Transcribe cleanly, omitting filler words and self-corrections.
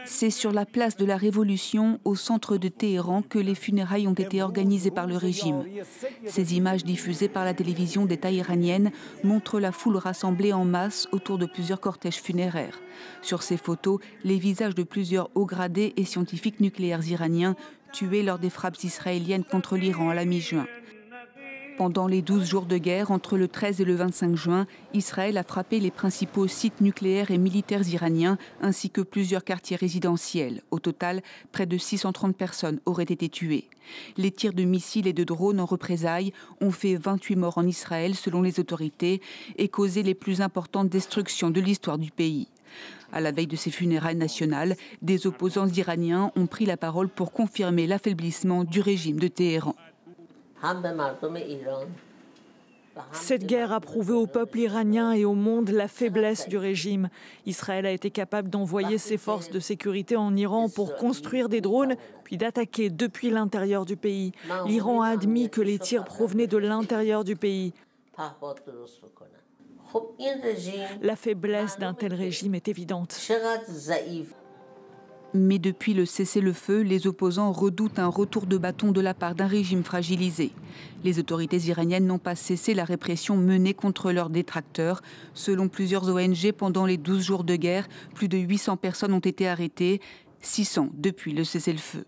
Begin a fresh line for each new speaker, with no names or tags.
C'est sur la place de la Révolution, au centre de Téhéran, que les funérailles ont été organisées par le régime. Ces images diffusées par la télévision d'État iranienne montrent la foule rassemblée en masse autour de plusieurs cortèges funéraires. Sur ces photos, les visages de plusieurs hauts gradés et scientifiques nucléaires iraniens tués lors des frappes israéliennes contre l'Iran à la mi-juin. Pendant les 12 jours de guerre, entre le 13 et le 25 juin, Israël a frappé les principaux sites nucléaires et militaires iraniens, ainsi que plusieurs quartiers résidentiels. Au total, près de 630 personnes auraient été tuées. Les tirs de missiles et de drones en représailles ont fait 28 morts en Israël, selon les autorités, et causé les plus importantes destructions de l'histoire du pays. À la veille de ces funérailles nationales, des opposants iraniens ont pris la parole pour confirmer l'affaiblissement du régime de Téhéran.
Cette guerre a prouvé au peuple iranien et au monde la faiblesse du régime. Israël a été capable d'envoyer ses forces de sécurité en Iran pour construire des drones, puis d'attaquer depuis l'intérieur du pays. L'Iran a admis que les tirs provenaient de l'intérieur du pays. La faiblesse d'un tel régime est évidente.
Mais depuis le cessez-le-feu, les opposants redoutent un retour de bâton de la part d'un régime fragilisé. Les autorités iraniennes n'ont pas cessé la répression menée contre leurs détracteurs. Selon plusieurs ONG, pendant les 12 jours de guerre, plus de 800 personnes ont été arrêtées, 600 depuis le cessez-le-feu.